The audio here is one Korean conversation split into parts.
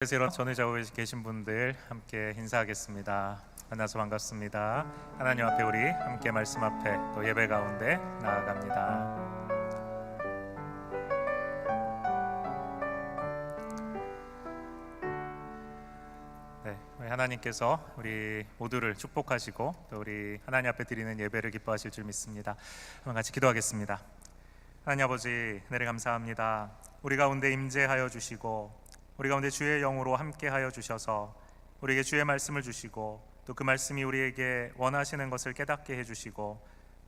그래서 전의자고 계신 분들 함께 인사하겠습니다. 만나서 반갑습니다. 하나님 앞에 우리 함께 말씀 앞에 또 예배 가운데 나아갑니다. 네, 우리 하나님께서 우리 모두를 축복하시고 또 우리 하나님 앞에 드리는 예배를 기뻐하실 줄 믿습니다. 한번 같이 기도하겠습니다. 하나님 아버지, 은혜를 감사합니다. 우리 가운데 임재하여 주시고 우리 가운데 주의 영으로 함께하여 주셔서 우리에게 주의 말씀을 주시고 또 그 말씀이 우리에게 원하시는 것을 깨닫게 해주시고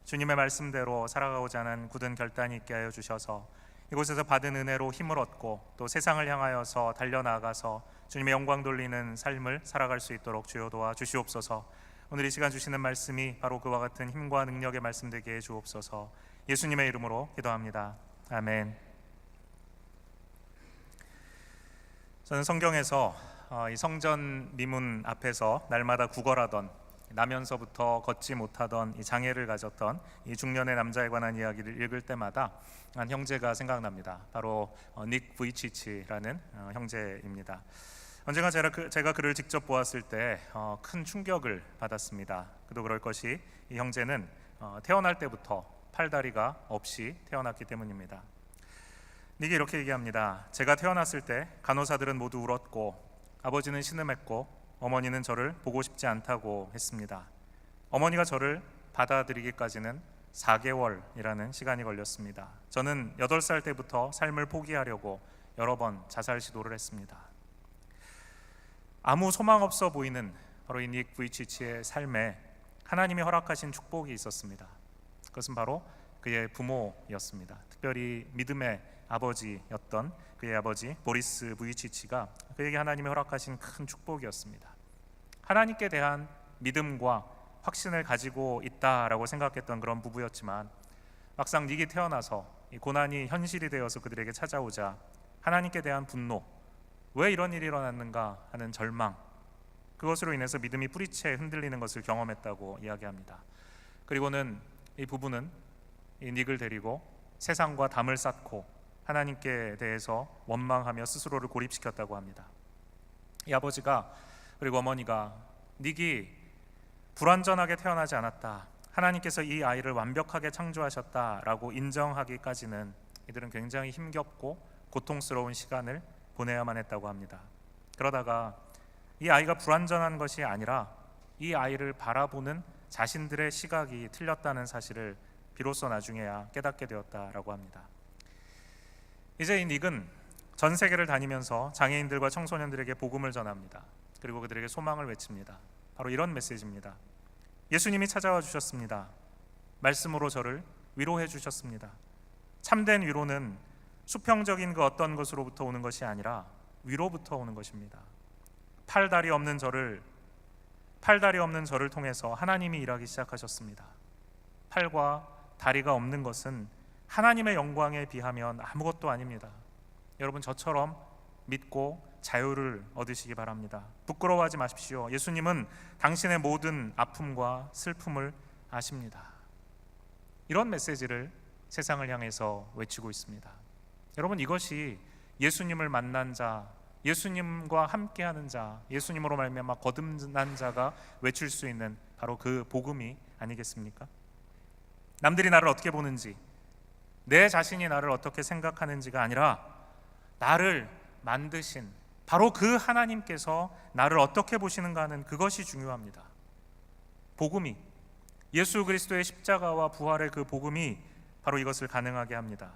주님의 말씀대로 살아가고자 하는 굳은 결단이 있게 하여 주셔서 이곳에서 받은 은혜로 힘을 얻고 또 세상을 향하여서 달려나가서 주님의 영광 돌리는 삶을 살아갈 수 있도록 주여 도와주시옵소서. 오늘 이 시간 주시는 말씀이 바로 그와 같은 힘과 능력의 말씀 되게 해 주옵소서. 예수님의 이름으로 기도합니다. 아멘. 저는 성경에서 이 성전 미문 앞에서 날마다 구걸하던, 나면서부터 걷지 못하던 이 장애를 가졌던 이 중년의 남자에 관한 이야기를 읽을 때마다 한 형제가 생각납니다. 바로 닉 부이치치라는 형제입니다. 언젠가 제가 그를 직접 보았을 때 큰 충격을 받았습니다. 그도 그럴 것이 이 형제는 태어날 때부터 팔다리가 없이 태어났기 때문입니다. 닉이 이렇게 얘기합니다. 제가 태어났을 때 간호사들은 모두 울었고 아버지는 신음했고 어머니는 저를 보고 싶지 않다고 했습니다. 어머니가 저를 받아들이기까지는 4개월이라는 시간이 걸렸습니다. 저는 8살 때부터 삶을 포기하려고 여러 번 자살 시도를 했습니다. 아무 소망 없어 보이는 바로 이 닉 부이치치의 삶에 하나님이 허락하신 축복이 있었습니다. 그것은 바로 그의 부모였습니다. 특별히 믿음의 아버지였던 그의 아버지 보리스 부이치치가 그에게 하나님이 허락하신 큰 축복이었습니다. 하나님께 대한 믿음과 확신을 가지고 있다라고 생각했던 그런 부부였지만 막상 닉이 태어나서 이 고난이 현실이 되어서 그들에게 찾아오자 하나님께 대한 분노, 왜 이런 일이 일어났는가 하는 절망, 그것으로 인해서 믿음이 뿌리채 흔들리는 것을 경험했다고 이야기합니다. 그리고는 이 부부는 이 닉을 데리고 세상과 담을 쌓고 하나님께 대해서 원망하며 스스로를 고립시켰다고 합니다. 이 아버지가 그리고 어머니가 닉이 불완전하게 태어나지 않았다, 하나님께서 이 아이를 완벽하게 창조하셨다라고 인정하기까지는 이들은 굉장히 힘겹고 고통스러운 시간을 보내야만 했다고 합니다. 그러다가 이 아이가 불완전한 것이 아니라 이 아이를 바라보는 자신들의 시각이 틀렸다는 사실을 비로소 나중에야 깨닫게 되었다라고 합니다. 이제 이 닉은 전 세계를 다니면서 장애인들과 청소년들에게 복음을 전합니다. 그리고 그들에게 소망을 외칩니다. 바로 이런 메시지입니다. 예수님이 찾아와 주셨습니다. 말씀으로 저를 위로해 주셨습니다. 참된 위로는 수평적인 그 어떤 것으로부터 오는 것이 아니라 위로부터 오는 것입니다. 팔다리 없는 저를 통해서 하나님이 일하기 시작하셨습니다. 팔과 다리가 없는 것은 하나님의 영광에 비하면 아무것도 아닙니다. 여러분, 저처럼 믿고 자유를 얻으시기 바랍니다. 부끄러워하지 마십시오. 예수님은 당신의 모든 아픔과 슬픔을 아십니다. 이런 메시지를 세상을 향해서 외치고 있습니다. 여러분, 이것이 예수님을 만난 자, 예수님과 함께하는 자, 예수님으로 말미암아 거듭난 자가 외칠 수 있는 바로 그 복음이 아니겠습니까? 남들이 나를 어떻게 보는지, 내 자신이 나를 어떻게 생각하는지가 아니라 나를 만드신 바로 그 하나님께서 나를 어떻게 보시는가 하는 그것이 중요합니다. 복음이, 예수 그리스도의 십자가와 부활의 그 복음이 바로 이것을 가능하게 합니다.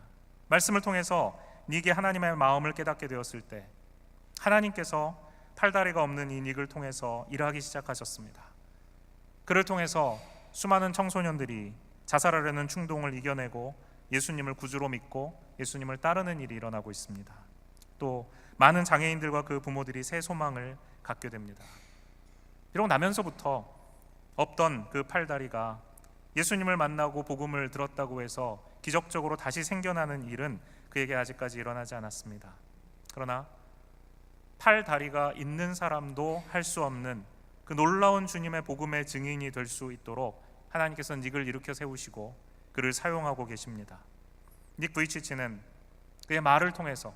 말씀을 통해서 닉이 하나님의 마음을 깨닫게 되었을 때 하나님께서 팔다리가 없는 이 닉을 통해서 일하기 시작하셨습니다. 그를 통해서 수많은 청소년들이 자살하려는 충동을 이겨내고 예수님을 구주로 믿고 예수님을 따르는 일이 일어나고 있습니다. 또 많은 장애인들과 그 부모들이 새 소망을 갖게 됩니다. 이러고 나면서부터 없던 그 팔다리가 예수님을 만나고 복음을 들었다고 해서 기적적으로 다시 생겨나는 일은 그에게 아직까지 일어나지 않았습니다. 그러나 팔다리가 있는 사람도 할 수 없는 그 놀라운 주님의 복음의 증인이 될 수 있도록 하나님께서 닉을 일으켜 세우시고 그를 사용하고 계십니다. 닉 부이치치는 그의 말을 통해서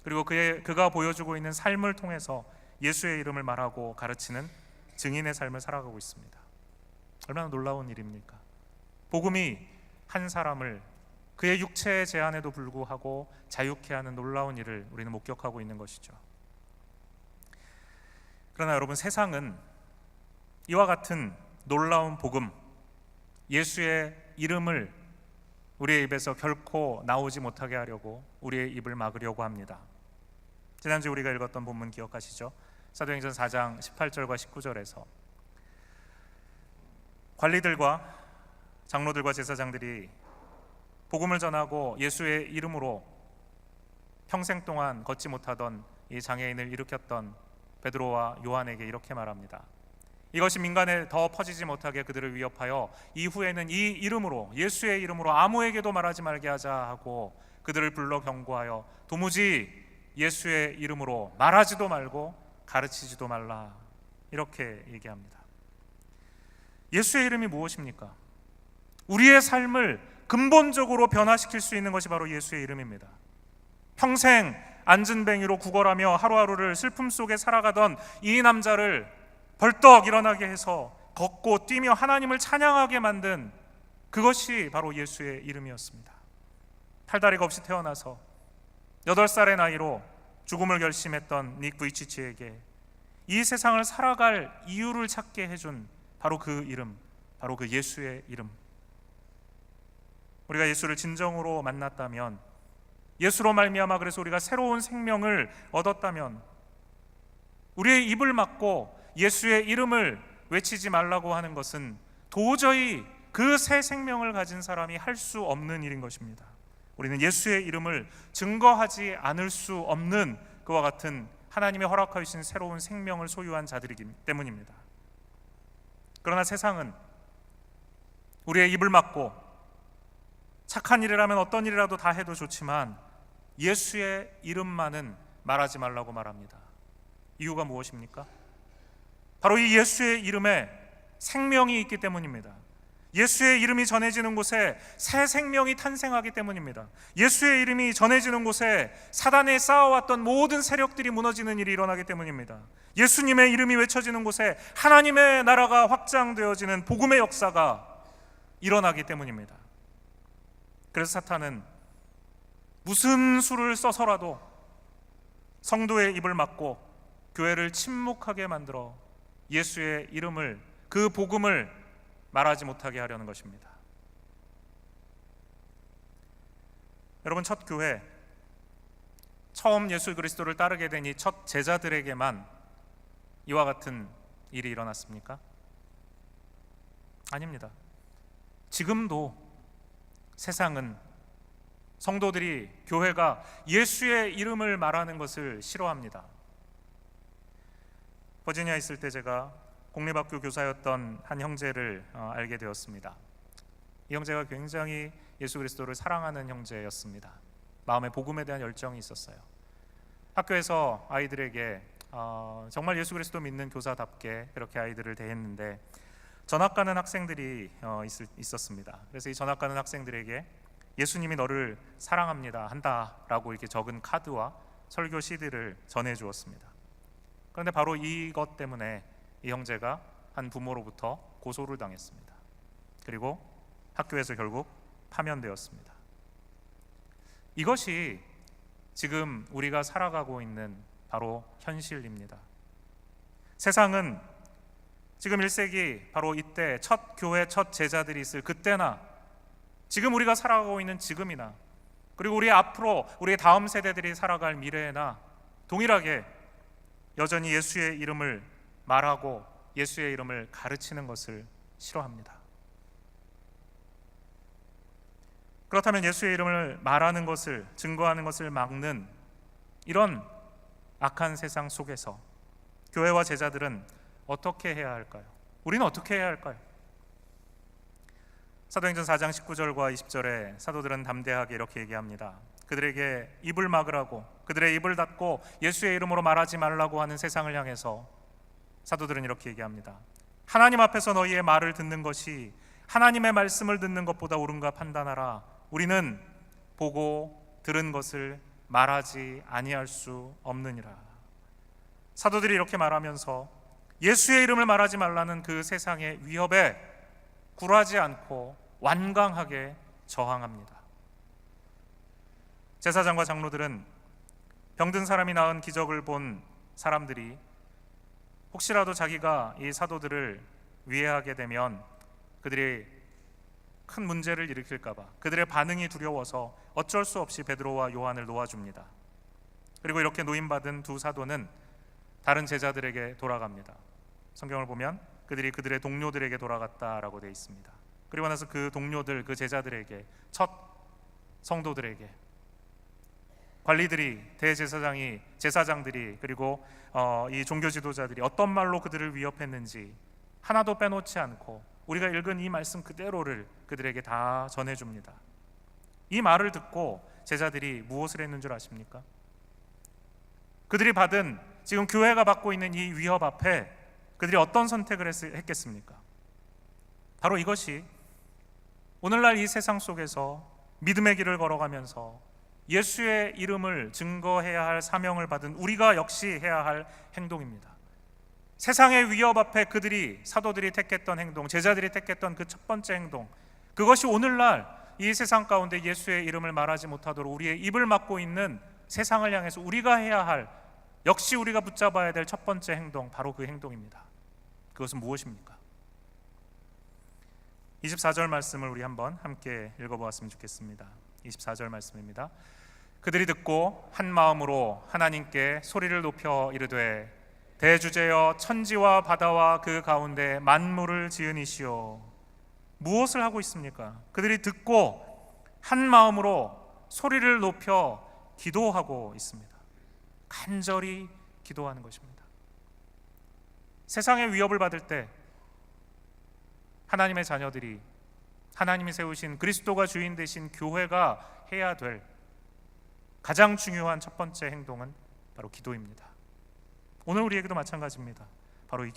그리고 그가 보여주고 있는 삶을 통해서 예수의 이름을 말하고 가르치는 증인의 삶을 살아가고 있습니다. 얼마나 놀라운 일입니까? 복음이 한 사람을 그의 육체의 제한에도 불구하고 자유케 하는 놀라운 일을 우리는 목격하고 있는 것이죠. 그러나 여러분, 세상은 이와 같은 놀라운 복음, 예수의 이름을 우리의 입에서 결코 나오지 못하게 하려고 우리의 입을 막으려고 합니다. 지난주 우리가 읽었던 본문 기억하시죠? 사도행전 4장 18절과 19절에서 관리들과 장로들과 제사장들이 복음을 전하고 예수의 이름으로 평생 동안 걷지 못하던 이 장애인을 일으켰던 베드로와 요한에게 이렇게 말합니다. 이것이 민간에 더 퍼지지 못하게 그들을 위협하여 이후에는 이 이름으로, 예수의 이름으로 아무에게도 말하지 말게 하자 하고 그들을 불러 경고하여 도무지 예수의 이름으로 말하지도 말고 가르치지도 말라, 이렇게 얘기합니다. 예수의 이름이 무엇입니까? 우리의 삶을 근본적으로 변화시킬 수 있는 것이 바로 예수의 이름입니다. 평생 앉은뱅이로 구걸하며 하루하루를 슬픔 속에 살아가던 이 남자를 벌떡 일어나게 해서 걷고 뛰며 하나님을 찬양하게 만든 그것이 바로 예수의 이름이었습니다. 팔다리가 없이 태어나서 8살의 나이로 죽음을 결심했던 닉 부이치치에게 이 세상을 살아갈 이유를 찾게 해준 바로 그 이름, 바로 그 예수의 이름. 우리가 예수를 진정으로 만났다면, 예수로 말미암아 그래서 우리가 새로운 생명을 얻었다면, 우리의 입을 막고 예수의 이름을 외치지 말라고 하는 것은 도저히 그 새 생명을 가진 사람이 할 수 없는 일인 것입니다. 우리는 예수의 이름을 증거하지 않을 수 없는 그와 같은 하나님의 허락하신 새로운 생명을 소유한 자들이기 때문입니다. 그러나 세상은 우리의 입을 막고 착한 일을 하면 어떤 일이라도 다 해도 좋지만 예수의 이름만은 말하지 말라고 말합니다. 이유가 무엇입니까? 바로 이 예수의 이름에 생명이 있기 때문입니다. 예수의 이름이 전해지는 곳에 새 생명이 탄생하기 때문입니다. 예수의 이름이 전해지는 곳에 사단에 쌓아왔던 모든 세력들이 무너지는 일이 일어나기 때문입니다. 예수님의 이름이 외쳐지는 곳에 하나님의 나라가 확장되어지는 복음의 역사가 일어나기 때문입니다. 그래서 사탄은 무슨 수를 써서라도 성도의 입을 막고 교회를 침묵하게 만들어 예수의 이름을, 그 복음을 말하지 못하게 하려는 것입니다. 여러분, 첫 교회, 처음 예수 그리스도를 따르게 된 이 첫 제자들에게만 이와 같은 일이 일어났습니까? 아닙니다. 지금도 세상은 성도들이, 교회가 예수의 이름을 말하는 것을 싫어합니다. 버지니아에 있을 때 제가 공립학교 교사였던 한 형제를 알게 되었습니다. 이 형제가 굉장히 예수 그리스도를 사랑하는 형제였습니다. 마음에 복음에 대한 열정이 있었어요. 학교에서 아이들에게 정말 예수 그리스도 믿는 교사답게 그렇게 아이들을 대했는데, 전학 가는 학생들이 있었습니다. 그래서 이 전학 가는 학생들에게 예수님이 너를 사랑합니다 한다라고 이렇게 적은 카드와 설교 CD를 전해 주었습니다. 그런데 바로 이것 때문에 이 형제가 한 부모로부터 고소를 당했습니다. 그리고 학교에서 결국 파면되었습니다. 이것이 지금 우리가 살아가고 있는 바로 현실입니다. 세상은 지금 1세기 바로 이때 첫 교회, 첫 제자들이 있을 그때나 지금 우리가 살아가고 있는 지금이나, 그리고 우리 앞으로 우리의 다음 세대들이 살아갈 미래에나 동일하게 여전히 예수의 이름을 말하고 예수의 이름을 가르치는 것을 싫어합니다. 그렇다면 예수의 이름을 말하는 것을, 증거하는 것을 막는 이런 악한 세상 속에서 교회와 제자들은 어떻게 해야 할까요? 우리는 어떻게 해야 할까요? 사도행전 4장 19절과 20절에 사도들은 담대하게 이렇게 얘기합니다. 그들에게 입을 막으라고, 그들의 입을 닫고 예수의 이름으로 말하지 말라고 하는 세상을 향해서 사도들은 이렇게 얘기합니다. 하나님 앞에서 너희의 말을 듣는 것이 하나님의 말씀을 듣는 것보다 옳은가 판단하라. 우리는 보고 들은 것을 말하지 아니할 수 없느니라. 사도들이 이렇게 말하면서 예수의 이름을 말하지 말라는 그 세상의 위협에 굴하지 않고 완강하게 저항합니다. 제사장과 장로들은 병든 사람이 나은 기적을 본 사람들이 혹시라도 자기가 이 사도들을 위해하게 되면 그들이 큰 문제를 일으킬까 봐 그들의 반응이 두려워서 어쩔 수 없이 베드로와 요한을 놓아줍니다. 그리고 이렇게 노임받은 두 사도는 다른 제자들에게 돌아갑니다. 성경을 보면 그들의 동료들에게 돌아갔다라고 되어 있습니다. 그리고 나서 그 동료들, 그 제자들에게, 첫 성도들에게 관리들이, 대제사장이, 제사장들이, 그리고 이 종교 지도자들이 어떤 말로 그들을 위협했는지 하나도 빼놓지 않고 우리가 읽은 이 말씀 그대로를 그들에게 다 전해줍니다. 이 말을 듣고 제자들이 무엇을 했는 줄 아십니까? 그들이 받은, 지금 교회가 받고 있는 이 위협 앞에 그들이 어떤 선택을 했겠습니까? 바로 이것이 오늘날 이 세상 속에서 믿음의 길을 걸어가면서 예수의 이름을 증거해야 할 사명을 받은 우리가 역시 해야 할 행동입니다. 세상의 위협 앞에 사도들이 택했던 행동, 제자들이 택했던 그 첫 번째 행동, 그것이 오늘날 이 세상 가운데 예수의 이름을 말하지 못하도록 우리의 입을 막고 있는 세상을 향해서 우리가 해야 할, 역시 우리가 붙잡아야 될 첫 번째 행동, 바로 그 행동입니다. 그것은 무엇입니까? 24절 말씀을 우리 한번 함께 읽어보았으면 좋겠습니다. 24절 말씀입니다. 그들이 듣고 한 마음으로 하나님께 소리를 높여 이르되 대주제여 천지와 바다와 그 가운데 만물을 지은 이시오. 무엇을 하고 있습니까? 그들이 듣고 한 마음으로 소리를 높여 기도하고 있습니다. 간절히 기도하는 것입니다. 세상의 위협을 받을 때 하나님의 자녀들이, 하나님이 세우신 그리스도가 주인 되신 교회가 해야 될 가장 중요한 첫 번째 행동은 바로 기도입니다. 오늘 우리에게도 마찬가지입니다. 바로 이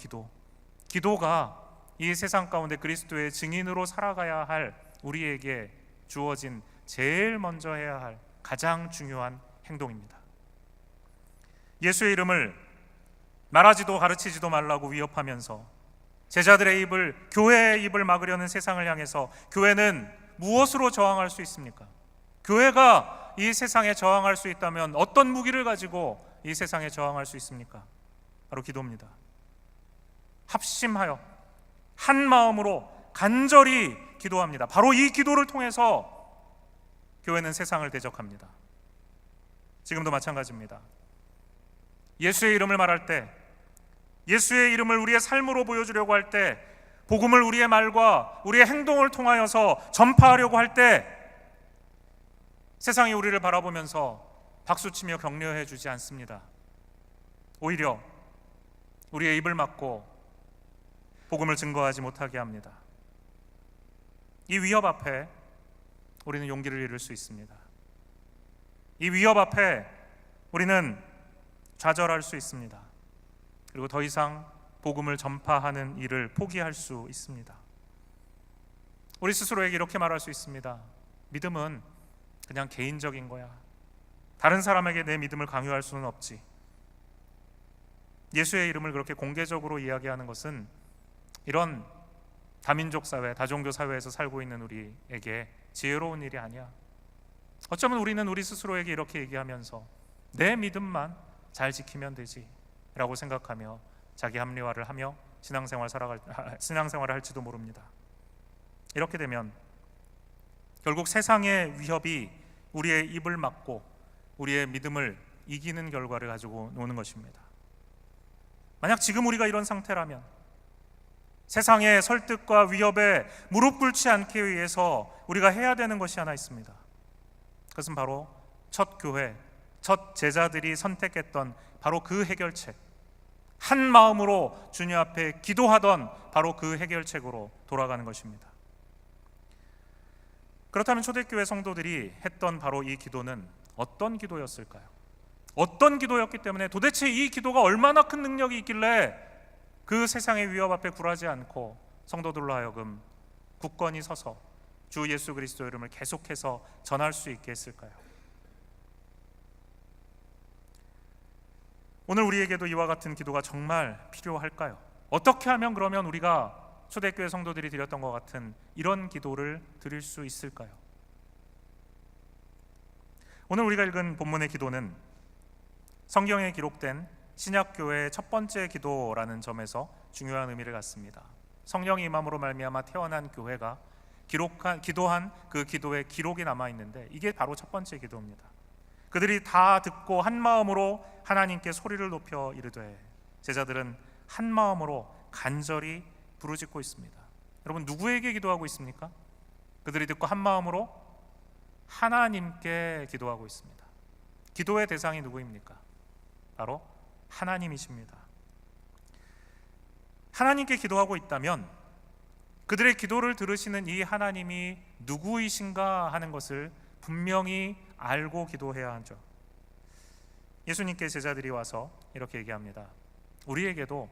기도가 이 세상 가운데 그리스도의 증인으로 살아가야 할 우리에게 주어진 제일 먼저 해야 할 가장 중요한 행동입니다. 예수의 이름을 말하지도 가르치지도 말라고 위협하면서 제자들의 입을, 교회의 입을 막으려는 세상을 향해서 교회는 무엇으로 저항할 수 있습니까? 교회가 이 세상에 저항할 수 있다면 어떤 무기를 가지고 이 세상에 저항할 수 있습니까? 바로 기도입니다. 합심하여 한 마음으로 간절히 기도합니다. 바로 이 기도를 통해서 교회는 세상을 대적합니다. 지금도 마찬가지입니다. 예수의 이름을 말할 때, 예수의 이름을 우리의 삶으로 보여주려고 할 때, 복음을 우리의 말과 우리의 행동을 통하여서 전파하려고 할 때 세상이 우리를 바라보면서 박수치며 격려해 주지 않습니다. 오히려 우리의 입을 막고 복음을 증거하지 못하게 합니다. 이 위협 앞에 우리는 용기를 잃을 수 있습니다. 이 위협 앞에 우리는 좌절할 수 있습니다. 그리고 더 이상 복음을 전파하는 일을 포기할 수 있습니다. 우리 스스로에게 이렇게 말할 수 있습니다. 믿음은 그냥 개인적인 거야. 다른 사람에게 내 믿음을 강요할 수는 없지. 예수의 이름을 그렇게 공개적으로 이야기하는 것은 이런 다민족 사회, 다종교 사회에서 살고 있는 우리에게 지혜로운 일이 아니야. 어쩌면 우리는 우리 스스로에게 이렇게 얘기하면서 내 믿음만 잘 지키면 되지 라고 생각하며 자기 합리화를 하며 신앙생활을 할지도 모릅니다. 이렇게 되면 결국 세상의 위협이 우리의 입을 막고 우리의 믿음을 이기는 결과를 가지고 노는 것입니다. 만약 지금 우리가 이런 상태라면 세상의 설득과 위협에 무릎 꿇지 않기 위해서 우리가 해야 되는 것이 하나 있습니다. 그것은 바로 첫 교회, 첫 제자들이 선택했던 바로 그 해결책, 한 마음으로 주님 앞에 기도하던 바로 그 해결책으로 돌아가는 것입니다. 그렇다면 초대교회 성도들이 했던 바로 이 기도는 어떤 기도였을까요? 어떤 기도였기 때문에 도대체 이 기도가 얼마나 큰 능력이 있길래 그 세상의 위협 앞에 굴하지 않고 성도들로 하여금 굳건히 서서 주 예수 그리스도 이름을 계속해서 전할 수 있게 했을까요? 오늘 우리에게도 이와 같은 기도가 정말 필요할까요? 어떻게 하면 그러면 우리가 초대교회 성도들이 드렸던 것 같은 이런 기도를 드릴 수 있을까요? 오늘 우리가 읽은 본문의 기도는 성경에 기록된 신약교회의 첫 번째 기도라는 점에서 중요한 의미를 갖습니다. 성령의 임함으로 말미암아 태어난 교회가 기도한 그 기도의 기록이 남아있는데 이게 바로 첫 번째 기도입니다. 그들이 다 듣고 한 마음으로 하나님께 소리를 높여 이르되, 제자들은 한 마음으로 간절히 부르짖고 있습니다. 여러분, 누구에게 기도하고 있습니까? 그들이 듣고 한 마음으로 하나님께 기도하고 있습니다. 기도의 대상이 누구입니까? 바로 하나님이십니다. 하나님께 기도하고 있다면 그들의 기도를 들으시는 이 하나님이 누구이신가 하는 것을 분명히 알고 기도해야 하죠. 예수님께 제자들이 와서 이렇게 얘기합니다. 우리에게도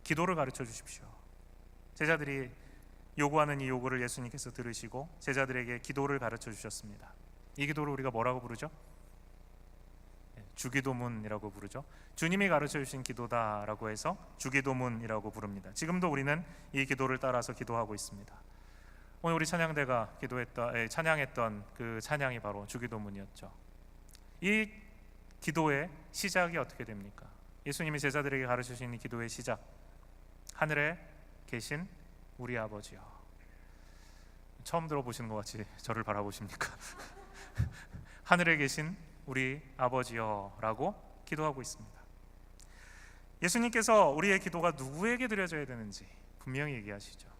기도를 가르쳐 주십시오. 제자들이 요구하는 이 요구를 예수님께서 들으시고 제자들에게 기도를 가르쳐 주셨습니다. 이 기도를 우리가 뭐라고 부르죠? 주기도문이라고 부르죠. 주님이 가르쳐 주신 기도다라고 해서 주기도문이라고 부릅니다. 지금도 우리는 이 기도를 따라서 기도하고 있습니다. 오늘 우리 찬양대가 찬양했던 그 찬양이 바로 주기도문이었죠. 이 기도의 시작이 어떻게 됩니까? 예수님이 제자들에게 가르쳐 주신 이 기도의 시작, 하늘에 계신 우리 아버지여. 처음 들어보시는 것 같이 저를 바라보십니까? 하늘에 계신 우리 아버지여 라고 기도하고 있습니다. 예수님께서 우리의 기도가 누구에게 드려져야 되는지 분명히 얘기하시죠.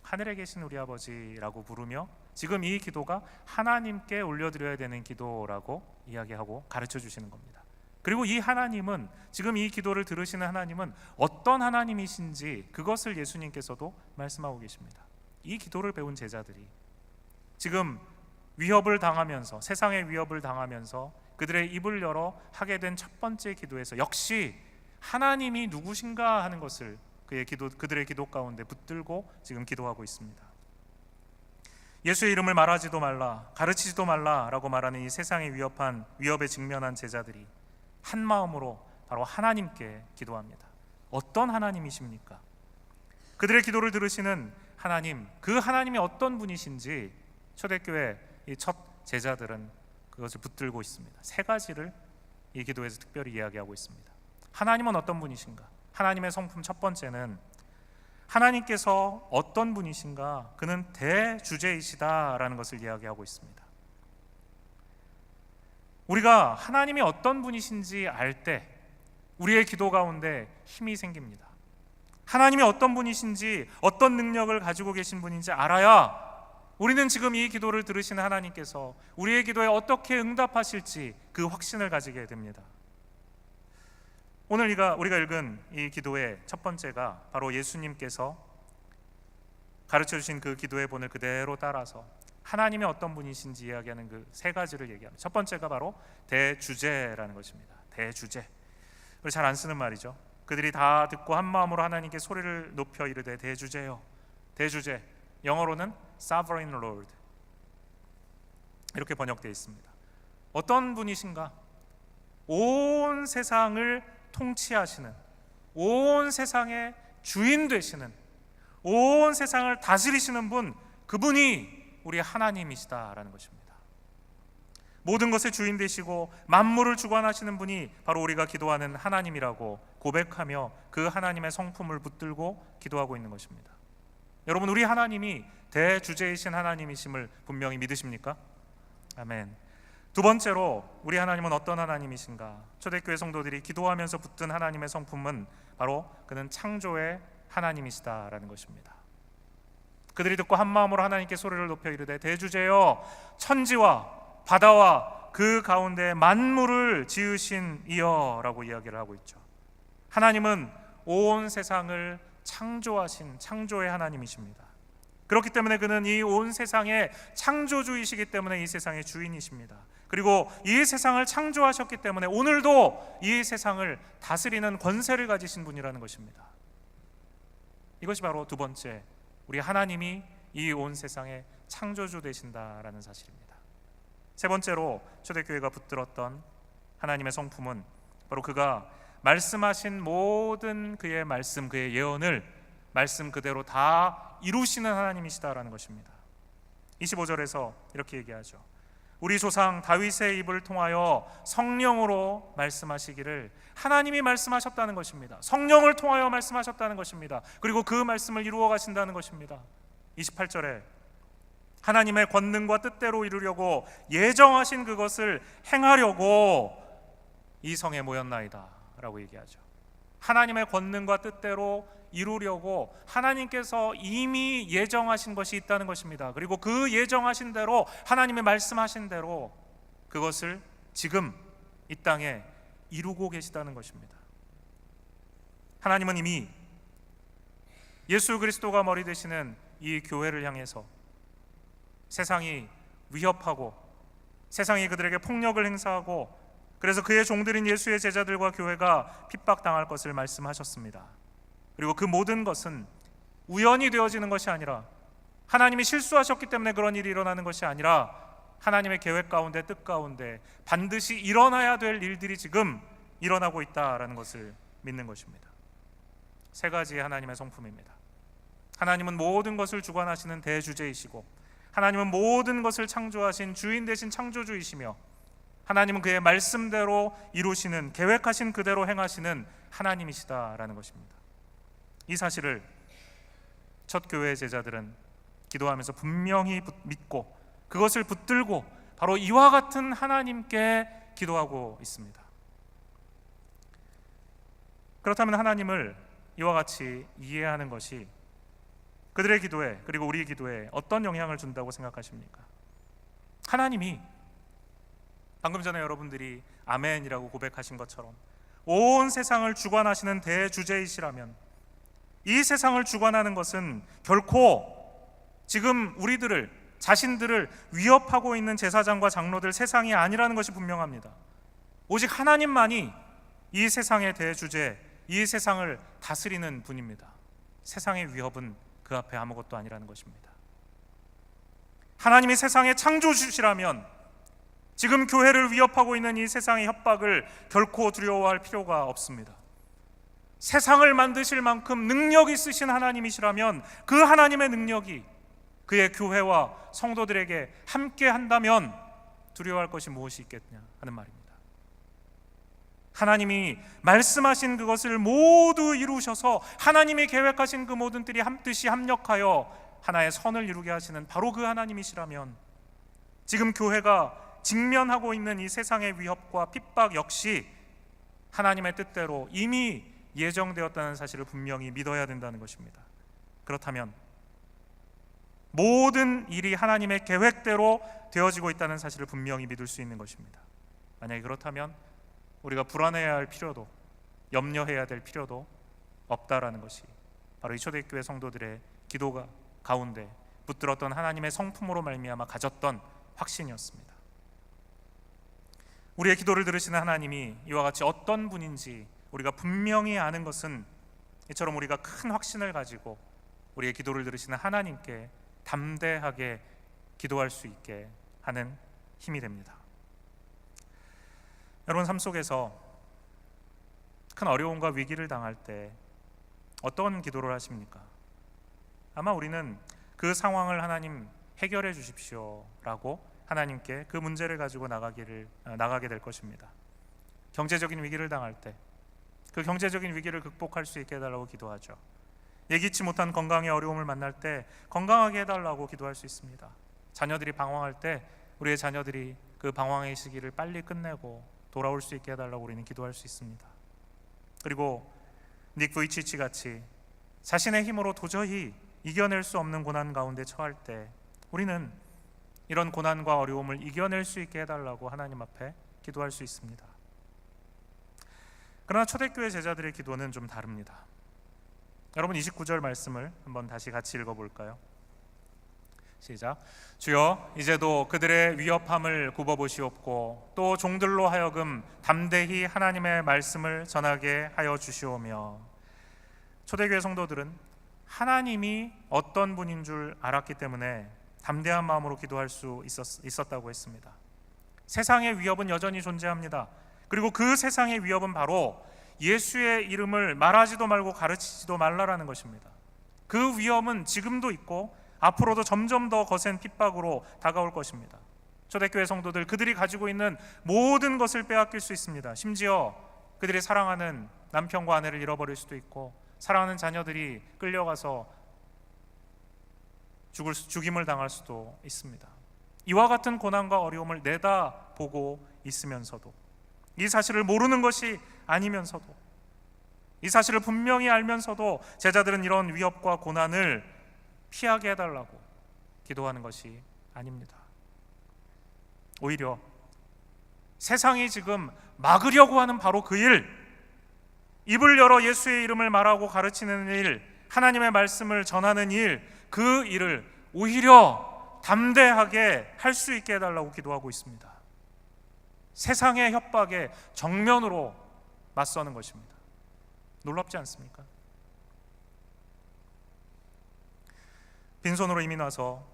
하늘에 계신 우리 아버지라고 부르며 지금 이 기도가 하나님께 올려드려야 되는 기도라고 이야기하고 가르쳐 주시는 겁니다. 그리고 이 하나님은, 지금 이 기도를 들으시는 하나님은 어떤 하나님이신지 그것을 예수님께서도 말씀하고 계십니다. 이 기도를 배운 제자들이 지금 위협을 당하면서, 세상의 위협을 당하면서 그들의 입을 열어 하게 된 첫 번째 기도에서 역시 하나님이 누구신가 하는 것을 그들의 기도 가운데 붙들고 지금 기도하고 있습니다. 예수의 이름을 말하지도 말라, 가르치지도 말라라고 말하는 이 세상의 위협에 직면한 제자들이 한 마음으로 바로 하나님께 기도합니다. 어떤 하나님이십니까? 그들의 기도를 들으시는 하나님, 그 하나님이 어떤 분이신지 초대교회 이 첫 제자들은 그것을 붙들고 있습니다. 세 가지를 이 기도에서 특별히 이야기하고 있습니다. 하나님은 어떤 분이신가? 하나님의 성품 첫 번째는 하나님께서 어떤 분이신가? 그는 대주제이시다라는 것을 이야기하고 있습니다. 우리가 하나님이 어떤 분이신지 알 때 우리의 기도 가운데 힘이 생깁니다. 하나님이 어떤 분이신지, 어떤 능력을 가지고 계신 분인지 알아야 우리는 지금 이 기도를 들으시는 하나님께서 우리의 기도에 어떻게 응답하실지 그 확신을 가지게 됩니다. 오늘 우리가 읽은 이 기도의 첫 번째가 바로 예수님께서 가르쳐 주신 그 기도의 본을 그대로 따라서 하나님이 어떤 분이신지 이야기하는 그 세 가지를 얘기합니다. 첫 번째가 바로 대주제라는 것입니다. 대주제. 우리 잘 안 쓰는 말이죠. 그들이 다 듣고 한 마음으로 하나님께 소리를 높여 이르되 대주제여. 대주제. 영어로는 Sovereign Lord 이렇게 번역되어 있습니다. 어떤 분이신가? 온 세상을 통치하시는, 온 세상의 주인 되시는, 온 세상을 다스리시는 분, 그분이 우리 하나님이시다라는 것입니다. 모든 것의 주인 되시고 만물을 주관하시는 분이 바로 우리가 기도하는 하나님이라고 고백하며 그 하나님의 성품을 붙들고 기도하고 있는 것입니다. 여러분, 우리 하나님이 대주제이신 하나님이심을 분명히 믿으십니까? 아멘. 두 번째로 우리 하나님은 어떤 하나님이신가? 초대교회 성도들이 기도하면서 붙든 하나님의 성품은 바로 그는 창조의 하나님이시다라는 것입니다. 그들이 듣고 한 마음으로 하나님께 소리를 높여 이르되 대주제여, 천지와 바다와 그 가운데 만물을 지으신 이여라고 이야기를 하고 있죠. 하나님은 온 세상을 창조하신 창조의 하나님이십니다. 그렇기 때문에 그는 이 온 세상의 창조주이시기 때문에 이 세상의 주인이십니다. 그리고 이 세상을 창조하셨기 때문에 오늘도 이 세상을 다스리는 권세를 가지신 분이라는 것입니다. 이것이 바로 두 번째, 우리 하나님이 이 온 세상의 창조주 되신다라는 사실입니다. 세 번째로 초대교회가 붙들었던 하나님의 성품은 바로 그가 말씀하신 모든 그의 말씀, 그의 예언을 말씀 그대로 다 이루시는 하나님이시다라는 것입니다. 25절에서 이렇게 얘기하죠. 우리 조상 다윗의 입을 통하여 성령으로 말씀하시기를 하나님이 말씀하셨다는 것입니다. 성령을 통하여 말씀하셨다는 것입니다. 그리고 그 말씀을 이루어 가신다는 것입니다. 28절에 하나님의 권능과 뜻대로 이루려고 예정하신 그것을 행하려고 이 성에 모였나이다 라고 얘기하죠. 하나님의 권능과 뜻대로 이루려고 하나님께서 이미 예정하신 것이 있다는 것입니다. 그리고 그 예정하신 대로 하나님의 말씀하신 대로 그것을 지금 이 땅에 이루고 계시다는 것입니다. 하나님은 이미 예수 그리스도가 머리 되시는 이 교회를 향해서 세상이 위협하고 세상이 그들에게 폭력을 행사하고 그래서 그의 종들인 예수의 제자들과 교회가 핍박당할 것을 말씀하셨습니다. 그리고 그 모든 것은 우연히 되어지는 것이 아니라 하나님이 실수하셨기 때문에 그런 일이 일어나는 것이 아니라 하나님의 계획 가운데 뜻 가운데 반드시 일어나야 될 일들이 지금 일어나고 있다라는 것을 믿는 것입니다. 세 가지의 하나님의 성품입니다. 하나님은 모든 것을 주관하시는 대주제이시고 하나님은 모든 것을 창조하신 주인 되신 창조주이시며 하나님은 그의 말씀대로 이루시는 계획하신 그대로 행하시는 하나님이시다라는 것입니다. 이 사실을 첫 교회의 제자들은 기도하면서 분명히 믿고 그것을 붙들고 바로 이와 같은 하나님께 기도하고 있습니다. 그렇다면 하나님을 이와 같이 이해하는 것이 그들의 기도에 그리고 우리 기도에 어떤 영향을 준다고 생각하십니까? 하나님이 방금 전에 여러분들이 아멘이라고 고백하신 것처럼 온 세상을 주관하시는 대주제이시라면 이 세상을 주관하는 것은 결코 지금 우리들을 자신들을 위협하고 있는 제사장과 장로들 세상이 아니라는 것이 분명합니다. 오직 하나님만이 이 세상의 대주제, 이 세상을 다스리는 분입니다. 세상의 위협은 그 앞에 아무것도 아니라는 것입니다. 하나님이 세상의 창조주시라면 지금 교회를 위협하고 있는 이 세상의 협박을 결코 두려워할 필요가 없습니다. 세상을 만드실 만큼 능력 있으신 하나님이시라면 그 하나님의 능력이 그의 교회와 성도들에게 함께 한다면 두려워할 것이 무엇이 있겠냐 하는 말입니다. 하나님이 말씀하신 그것을 모두 이루셔서 하나님이 계획하신 그 모든 뜰이 뜻이 합력하여 하나의 선을 이루게 하시는 바로 그 하나님이시라면 지금 교회가 직면하고 있는 이 세상의 위협과 핍박 역시 하나님의 뜻대로 이미 예정되었다는 사실을 분명히 믿어야 된다는 것입니다. 그렇다면 모든 일이 하나님의 계획대로 되어지고 있다는 사실을 분명히 믿을 수 있는 것입니다. 만약에 그렇다면 우리가 불안해야 할 필요도 염려해야 될 필요도 없다라는 것이 바로 이 초대교회 성도들의 기도가 가운데 붙들었던 하나님의 성품으로 말미암아 가졌던 확신이었습니다. 우리의 기도를 들으시는 하나님이 이와 같이 어떤 분인지 우리가 분명히 아는 것은 이처럼 우리가 큰 확신을 가지고 우리의 기도를 들으시는 하나님께 담대하게 기도할 수 있게 하는 힘이 됩니다. 여러분 삶 속에서 큰 어려움과 위기를 당할 때 어떤 기도를 하십니까? 아마 우리는 그 상황을 하나님 해결해 주십시오 라고 하나님께 그 문제를 가지고 나가게 될 것입니다. 경제적인 위기를 당할 때 그 경제적인 위기를 극복할 수 있게 해달라고 기도하죠. 예기치 못한 건강의 어려움을 만날 때 건강하게 해달라고 기도할 수 있습니다. 자녀들이 방황할 때 우리의 자녀들이 그 방황의 시기를 빨리 끝내고 돌아올 수 있게 해달라고 우리는 기도할 수 있습니다. 그리고 닉 부이치치 같이 자신의 힘으로 도저히 이겨낼 수 없는 고난 가운데 처할 때 우리는 이런 고난과 어려움을 이겨낼 수 있게 해달라고 하나님 앞에 기도할 수 있습니다. 그러나 초대교회 제자들의 기도는 좀 다릅니다. 여러분 29절 말씀을 한번 다시 같이 읽어볼까요? 시작. 주여 이제도 그들의 위협함을 굽어보시옵고 또 종들로 하여금 담대히 하나님의 말씀을 전하게 하여 주시오며. 초대교회 성도들은 하나님이 어떤 분인 줄 알았기 때문에 담대한 마음으로 기도할 수 있었다고 했습니다. 세상의 위협은 여전히 존재합니다. 그리고 그 세상의 위협은 바로 예수의 이름을 말하지도 말고 가르치지도 말라라는 것입니다. 그 위험은 지금도 있고 앞으로도 점점 더 거센 핍박으로 다가올 것입니다. 초대교회 성도들, 그들이 가지고 있는 모든 것을 빼앗길 수 있습니다. 심지어 그들이 사랑하는 남편과 아내를 잃어버릴 수도 있고, 사랑하는 자녀들이 끌려가서 죽임을 당할 수도 있습니다. 이와 같은 고난과 어려움을 내다보고 있으면서도, 이 사실을 모르는 것이 아니면서도, 이 사실을 분명히 알면서도 제자들은 이런 위협과 고난을 피하게 해달라고 기도하는 것이 아닙니다. 오히려 세상이 지금 막으려고 하는 바로 그 일, 입을 열어 예수의 이름을 말하고 가르치는 일, 하나님의 말씀을 전하는 일, 그 일을 오히려 담대하게 할 수 있게 해달라고 기도하고 있습니다. 세상의 협박에 정면으로 맞서는 것입니다. 놀랍지 않습니까? 빈손으로 이민 와서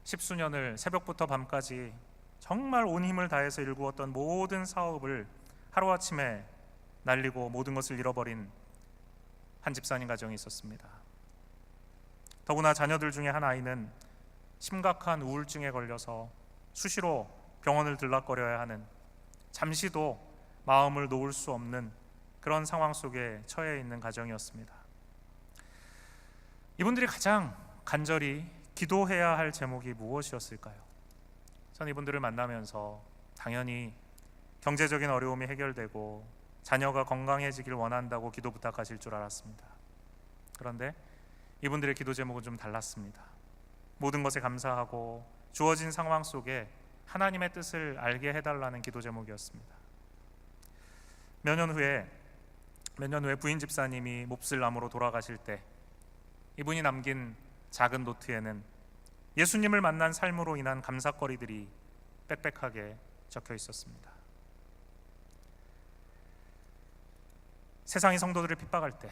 십수년을 새벽부터 밤까지 정말 온 힘을 다해서 일구었던 모든 사업을 하루아침에 날리고 모든 것을 잃어버린 한 집사님 가정이 있었습니다. 더구나 자녀들 중에 한 아이는 심각한 우울증에 걸려서 수시로 병원을 들락거려야 하는, 잠시도 마음을 놓을 수 없는 그런 상황 속에 처해 있는 가정이었습니다. 이분들이 가장 간절히 기도해야 할 제목이 무엇이었을까요? 저는 이분들을 만나면서 당연히 경제적인 어려움이 해결되고 자녀가 건강해지길 원한다고 기도 부탁하실 줄 알았습니다. 그런데 이분들의 기도 제목은 좀 달랐습니다. 모든 것에 감사하고 주어진 상황 속에 하나님의 뜻을 알게 해달라는 기도 제목이었습니다. 몇 년 후에 부인 집사님이 몹쓸 암으로 돌아가실 때 이분이 남긴 작은 노트에는 예수님을 만난 삶으로 인한 감사거리들이 빽빽하게 적혀 있었습니다. 세상이 성도들을 핍박할 때,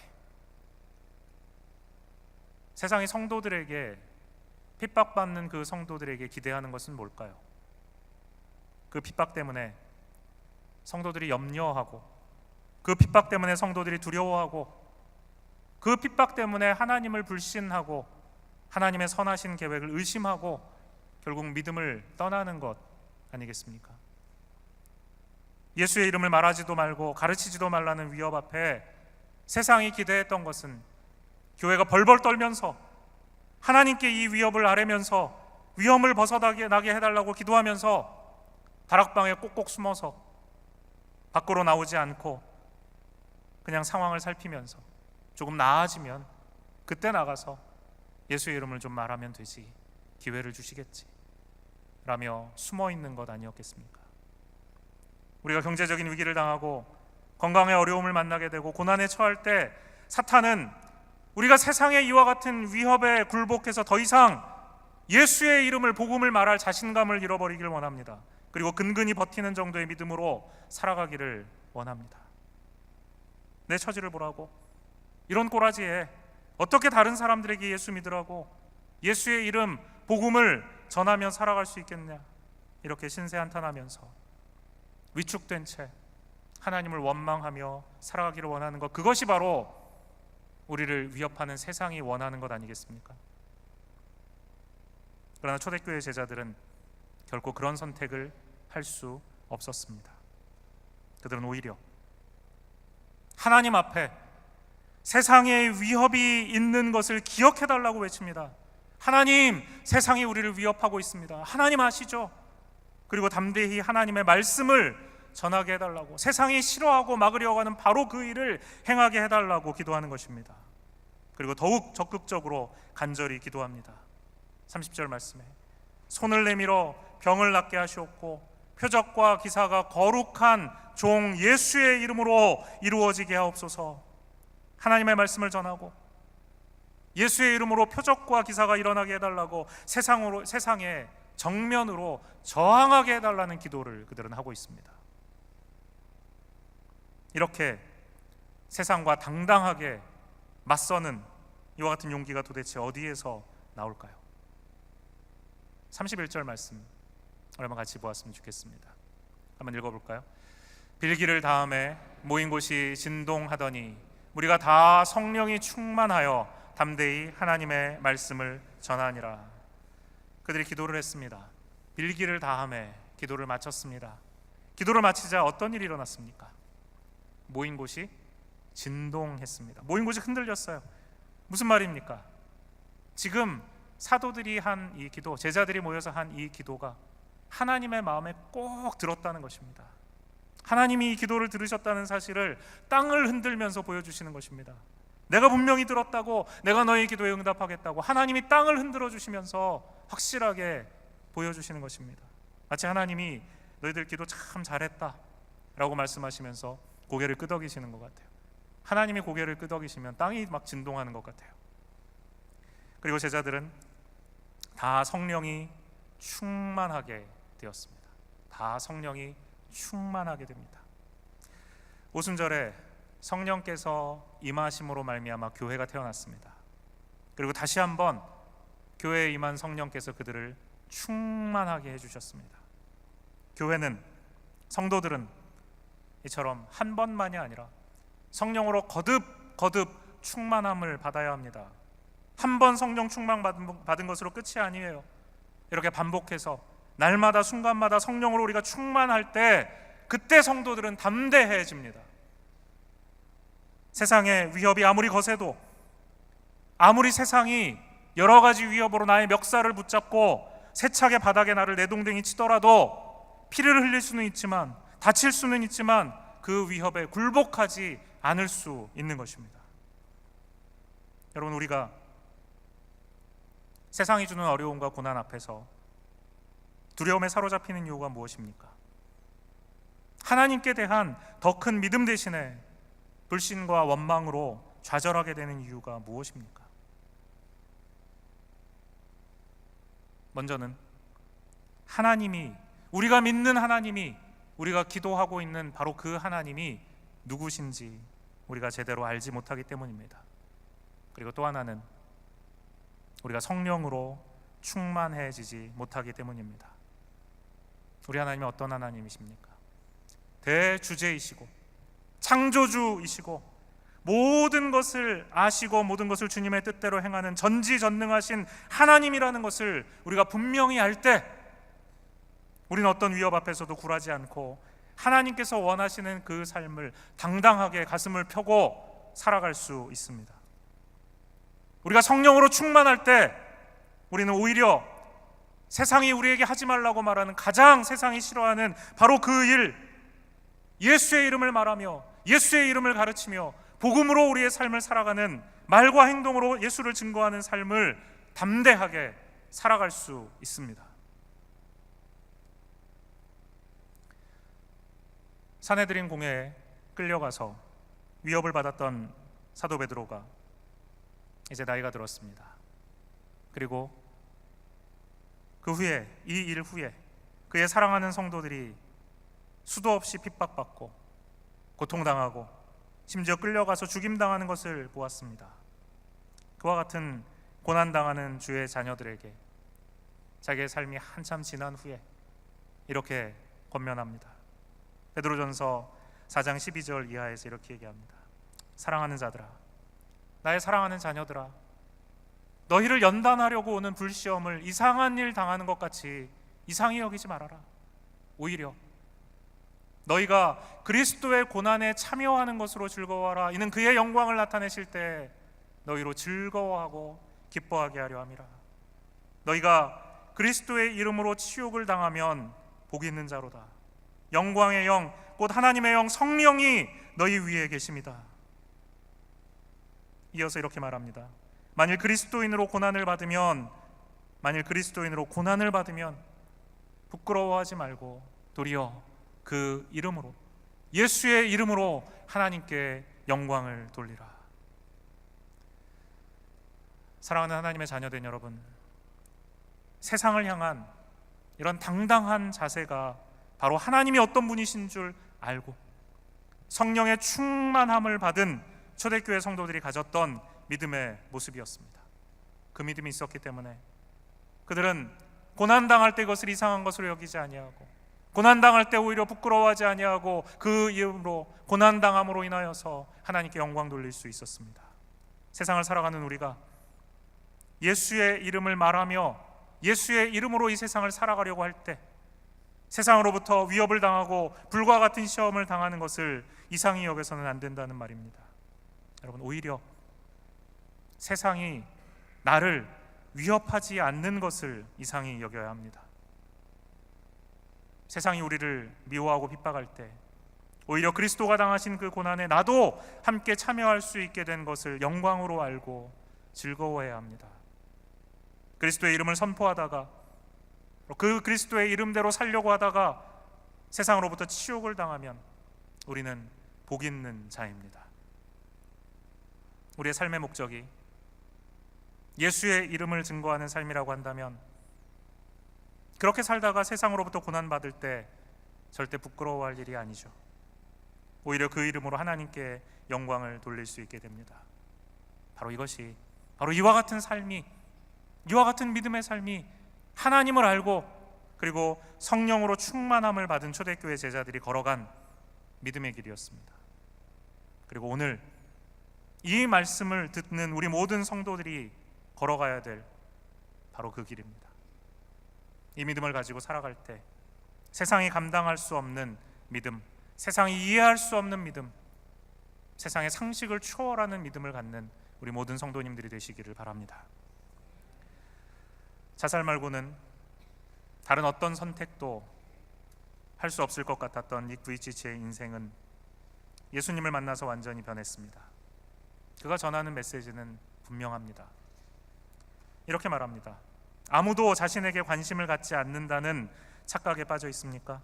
세상이 성도들에게, 핍박받는 그 성도들에게 기대하는 것은 뭘까요? 그 핍박 때문에 성도들이 염려하고, 그 핍박 때문에 성도들이 두려워하고, 그 핍박 때문에 하나님을 불신하고 하나님의 선하신 계획을 의심하고 결국 믿음을 떠나는 것 아니겠습니까? 예수의 이름을 말하지도 말고 가르치지도 말라는 위협 앞에 세상이 기대했던 것은 교회가 벌벌 떨면서 하나님께 이 위협을 아뢰면서 위험을 벗어나게 해달라고 기도하면서 다락방에 꼭꼭 숨어서 밖으로 나오지 않고 그냥 상황을 살피면서 조금 나아지면 그때 나가서 예수의 이름을 좀 말하면 되지, 기회를 주시겠지 라며 숨어있는 것 아니었겠습니까? 우리가 경제적인 위기를 당하고 건강의 어려움을 만나게 되고 고난에 처할 때 사탄은 우리가 세상의 이와 같은 위협에 굴복해서 더 이상 예수의 이름을, 복음을 말할 자신감을 잃어버리길 원합니다. 그리고 근근히 버티는 정도의 믿음으로 살아가기를 원합니다. 내 처지를 보라고, 이런 꼬라지에 어떻게 다른 사람들에게 예수 믿으라고, 예수의 이름, 복음을 전하며 살아갈 수 있겠냐, 이렇게 신세한탄하면서 위축된 채 하나님을 원망하며 살아가기를 원하는 것, 그것이 바로 우리를 위협하는 세상이 원하는 것 아니겠습니까? 그러나 초대교회 제자들은 결코 그런 선택을 할 수 없었습니다. 그들은 오히려 하나님 앞에 세상의 위협이 있는 것을 기억해달라고 외칩니다. 하나님, 세상이 우리를 위협하고 있습니다. 하나님 아시죠? 그리고 담대히 하나님의 말씀을 전하게 해달라고, 세상이 싫어하고 막으려고 하는 바로 그 일을 행하게 해달라고 기도하는 것입니다. 그리고 더욱 적극적으로 간절히 기도합니다. 30절 말씀에 손을 내밀어 병을 낫게 하시옵고 표적과 기사가 거룩한 종 예수의 이름으로 이루어지게 하옵소서. 하나님의 말씀을 전하고 예수의 이름으로 표적과 기사가 일어나게 해달라고 세상에 정면으로 저항하게 해달라는 기도를 그들은 하고 있습니다. 이렇게 세상과 당당하게 맞서는 이와 같은 용기가 도대체 어디에서 나올까요? 31절 말씀 한번 같이 보았으면 좋겠습니다. 한번 읽어볼까요? 빌기를 다음에 모인 곳이 진동하더니 우리가 다 성령이 충만하여 담대히 하나님의 말씀을 전하니라. 그들이 기도를 했습니다. 빌기를 다음에 기도를 마쳤습니다. 기도를 마치자 어떤 일이 일어났습니까? 모인 곳이 진동했습니다. 모인 곳이 흔들렸어요. 무슨 말입니까? 지금 사도들이 한 이 기도, 제자들이 모여서 한 이 기도가 하나님의 마음에 꼭 들었다는 것입니다. 하나님이 이 기도를 들으셨다는 사실을 땅을 흔들면서 보여주시는 것입니다. 내가 분명히 들었다고, 내가 너의 기도에 응답하겠다고 하나님이 땅을 흔들어 주시면서 확실하게 보여주시는 것입니다. 마치 하나님이 너희들 기도 참 잘했다 라고 말씀하시면서 고개를 끄덕이시는 것 같아요. 하나님이 고개를 끄덕이시면 땅이 막 진동하는 것 같아요. 그리고 제자들은 다 성령이 충만하게 되었습니다. 다 성령이 충만하게 됩니다. 오순절에 성령께서 임하심으로 말미암아 교회가 태어났습니다. 그리고 다시 한번 교회에 임한 성령께서 그들을 충만하게 해주셨습니다. 교회는, 성도들은 이처럼 한 번만이 아니라 성령으로 거듭 충만함을 받아야 합니다. 한 번 성령 충만 받은 것으로 끝이 아니에요. 이렇게 반복해서 날마다 순간마다 성령으로 우리가 충만할 때, 그때 성도들은 담대해집니다. 세상의 위협이 아무리 거세도, 아무리 세상이 여러 가지 위협으로 나의 멱살을 붙잡고 세차게 바닥에 나를 내동댕이 치더라도 피를 흘릴 수는 있지만, 다칠 수는 있지만 그 위협에 굴복하지 않을 수 있는 것입니다. 여러분, 우리가 세상이 주는 어려움과 고난 앞에서 두려움에 사로잡히는 이유가 무엇입니까? 하나님께 대한 더 큰 믿음 대신에 불신과 원망으로 좌절하게 되는 이유가 무엇입니까? 먼저는 하나님이, 우리가 믿는 하나님이, 우리가 기도하고 있는 바로 그 하나님이 누구신지 우리가 제대로 알지 못하기 때문입니다. 그리고 또 하나는 우리가 성령으로 충만해지지 못하기 때문입니다. 우리 하나님은 어떤 하나님이십니까? 대주제이시고 창조주이시고 모든 것을 아시고 모든 것을 주님의 뜻대로 행하는 전지전능하신 하나님이라는 것을 우리가 분명히 알 때, 우리는 어떤 위협 앞에서도 굴하지 않고 하나님께서 원하시는 그 삶을 당당하게 가슴을 펴고 살아갈 수 있습니다. 우리가 성령으로 충만할 때 우리는 오히려 세상이 우리에게 하지 말라고 말하는 가장 세상이 싫어하는 바로 그 일, 예수의 이름을 말하며 예수의 이름을 가르치며 복음으로 우리의 삶을 살아가는, 말과 행동으로 예수를 증거하는 삶을 담대하게 살아갈 수 있습니다. 사내들인 공회에 끌려가서 위협을 받았던 사도 베드로가 이제 나이가 들었습니다. 그리고 그 후에, 이 일 후에 그의 사랑하는 성도들이 수도 없이 핍박받고 고통당하고 심지어 끌려가서 죽임당하는 것을 보았습니다. 그와 같은 고난당하는 주의 자녀들에게 자기의 삶이 한참 지난 후에 이렇게 권면합니다. 베드로전서 4장 12절 이하에서 이렇게 얘기합니다. 사랑하는 자들아, 나의 사랑하는 자녀들아, 너희를 연단하려고 오는 불시험을 이상한 일 당하는 것 같이 이상히 여기지 말아라. 오히려 너희가 그리스도의 고난에 참여하는 것으로 즐거워하라. 이는 그의 영광을 나타내실 때 너희로 즐거워하고 기뻐하게 하려 함이라. 너희가 그리스도의 이름으로 치욕을 당하면 복이 있는 자로다. 영광의 영, 곧 하나님의 영 성령이 너희 위에 계십니다. 이어서 이렇게 말합니다. 만일 그리스도인으로 고난을 받으면 부끄러워하지 말고 도리어 그 이름으로, 예수의 이름으로 하나님께 영광을 돌리라. 사랑하는 하나님의 자녀된 여러분, 세상을 향한 이런 당당한 자세가 바로 하나님이 어떤 분이신 줄 알고 성령의 충만함을 받은 초대교회 성도들이 가졌던 믿음의 모습이었습니다. 그 믿음이 있었기 때문에 그들은 고난당할 때 그것을 이상한 것으로 여기지 아니하고, 고난 당할 때 오히려 부끄러워하지 아니하고 그 이름으로 고난 당함으로 인하여서 하나님께 영광 돌릴 수 있었습니다. 세상을 살아가는 우리가 예수의 이름을 말하며 예수의 이름으로 이 세상을 살아가려고 할 때 세상으로부터 위협을 당하고 불과 같은 시험을 당하는 것을 이상히 여겨서는 안 된다는 말입니다. 여러분, 오히려 세상이 나를 위협하지 않는 것을 이상히 여겨야 합니다. 세상이 우리를 미워하고 핍박할 때 오히려 그리스도가 당하신 그 고난에 나도 함께 참여할 수 있게 된 것을 영광으로 알고 즐거워해야 합니다. 그리스도의 이름을 선포하다가 그 그리스도의 이름대로 살려고 하다가 세상으로부터 치욕을 당하면 우리는 복 있는 자입니다. 우리의 삶의 목적이 예수의 이름을 증거하는 삶이라고 한다면 그렇게 살다가 세상으로부터 고난받을 때 절대 부끄러워할 일이 아니죠. 오히려 그 이름으로 하나님께 영광을 돌릴 수 있게 됩니다. 바로 이것이, 바로 이와 같은 삶이, 이와 같은 믿음의 삶이 하나님을 알고 그리고 성령으로 충만함을 받은 초대교회 제자들이 걸어간 믿음의 길이었습니다. 그리고 오늘 이 말씀을 듣는 우리 모든 성도들이 걸어가야 될 바로 그 길입니다. 이 믿음을 가지고 살아갈 때 세상이 감당할 수 없는 믿음, 세상이 이해할 수 없는 믿음, 세상의 상식을 초월하는 믿음을 갖는 우리 모든 성도님들이 되시기를 바랍니다. 자살 말고는 다른 어떤 선택도 할 수 없을 것 같았던 닉 부이치치의 인생은 예수님을 만나서 완전히 변했습니다. 그가 전하는 메시지는 분명합니다. 이렇게 말합니다. 아무도 자신에게 관심을 갖지 않는다는 착각에 빠져 있습니까?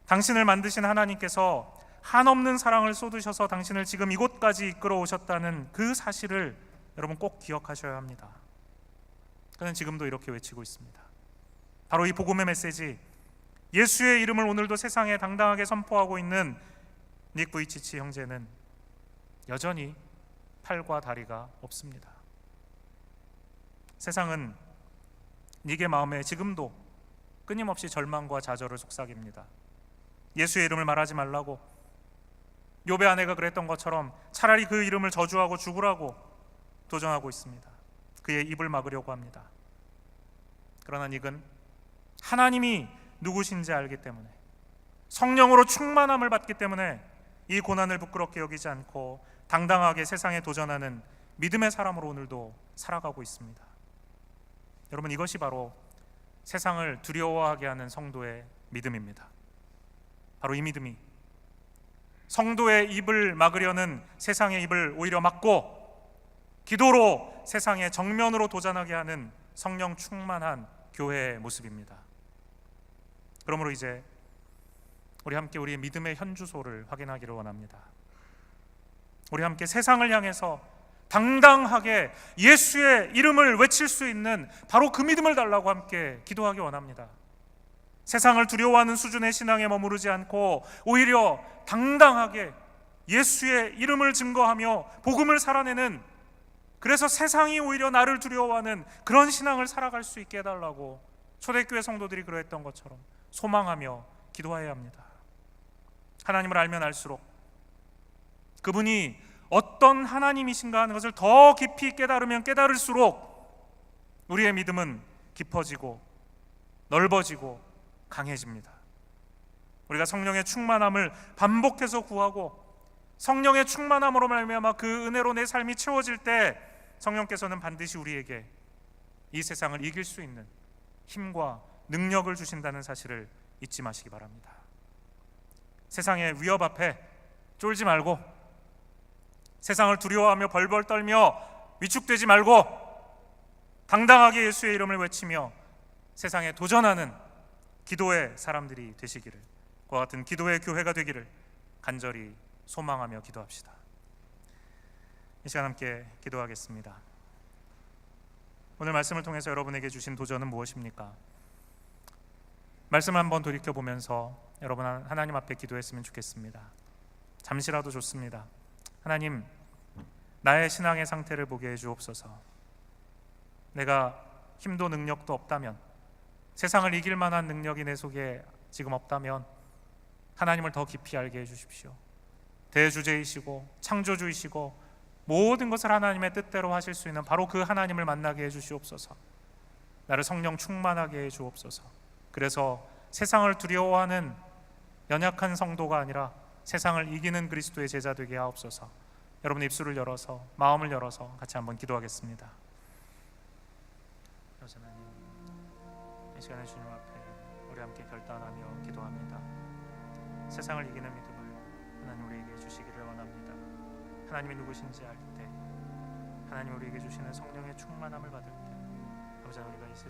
당신을 만드신 하나님께서 한없는 사랑을 쏟으셔서 당신을 지금 이곳까지 이끌어 오셨다는 그 사실을 여러분 꼭 기억하셔야 합니다. 그는 지금도 이렇게 외치고 있습니다. 바로 이 복음의 메시지, 예수의 이름을 오늘도 세상에 당당하게 선포하고 있는 닉 부이치치 형제는 여전히 팔과 다리가 없습니다. 세상은 닉의 마음에 지금도 끊임없이 절망과 좌절을 속삭입니다. 예수의 이름을 말하지 말라고, 욥의 아내가 그랬던 것처럼 차라리 그 이름을 저주하고 죽으라고 도전하고 있습니다. 그의 입을 막으려고 합니다. 그러나 닉은 하나님이 누구신지 알기 때문에, 성령으로 충만함을 받기 때문에 이 고난을 부끄럽게 여기지 않고 당당하게 세상에 도전하는 믿음의 사람으로 오늘도 살아가고 있습니다. 여러분, 이것이 바로 세상을 두려워하게 하는 성도의 믿음입니다. 바로 이 믿음이 성도의 입을 막으려는 세상의 입을 오히려 막고 기도로 세상에 정면으로 도전하게 하는 성령 충만한 교회의 모습입니다. 그러므로 이제 우리 함께 우리의 믿음의 현주소를 확인하기를 원합니다. 우리 함께 세상을 향해서 당당하게 예수의 이름을 외칠 수 있는 바로 그 믿음을 달라고 함께 기도하기 원합니다. 세상을 두려워하는 수준의 신앙에 머무르지 않고 오히려 당당하게 예수의 이름을 증거하며 복음을 살아내는, 그래서 세상이 오히려 나를 두려워하는 그런 신앙을 살아갈 수 있게 해달라고 초대교회 성도들이 그러했던 것처럼 소망하며 기도해야 합니다. 하나님을 알면 알수록, 그분이 어떤 하나님이신가 하는 것을 더 깊이 깨달으면 깨달을수록 우리의 믿음은 깊어지고 넓어지고 강해집니다. 우리가 성령의 충만함을 반복해서 구하고 성령의 충만함으로 말미암아 그 은혜로 내 삶이 채워질 때 성령께서는 반드시 우리에게 이 세상을 이길 수 있는 힘과 능력을 주신다는 사실을 잊지 마시기 바랍니다. 세상의 위협 앞에 쫄지 말고, 세상을 두려워하며 벌벌 떨며 위축되지 말고 당당하게 예수의 이름을 외치며 세상에 도전하는 기도의 사람들이 되시기를, 그와 같은 기도의 교회가 되기를 간절히 소망하며 기도합시다. 이 시간 함께 기도하겠습니다. 오늘 말씀을 통해서 여러분에게 주신 도전은 무엇입니까? 말씀을 한번 돌이켜보면서 여러분 하나님 앞에 기도했으면 좋겠습니다. 잠시라도 좋습니다. 하나님, 나의 신앙의 상태를 보게 해주옵소서. 내가 힘도 능력도 없다면, 세상을 이길 만한 능력이 내 속에 지금 없다면 하나님을 더 깊이 알게 해주십시오. 대주제이시고 창조주이시고 모든 것을 하나님의 뜻대로 하실 수 있는 바로 그 하나님을 만나게 해주시옵소서. 나를 성령 충만하게 해주옵소서. 그래서 세상을 두려워하는 연약한 성도가 아니라 세상을 이기는 그리스도의 제자 되게 하옵소서. 여러분 입술을 열어서 마음을 열어서 같이 한번 기도하겠습니다. 하나님, 이 시간에 주님 앞에 우리 함께 결단하며 기도합니다. 세상을 이기는 믿음을 하나님 우리에게 주시기를 원합니다. 하나님이 누구신지 알 때, 하나님 우리에게 주시는 성령의 충만함을 받을 때, 아버지 우리가 이 세상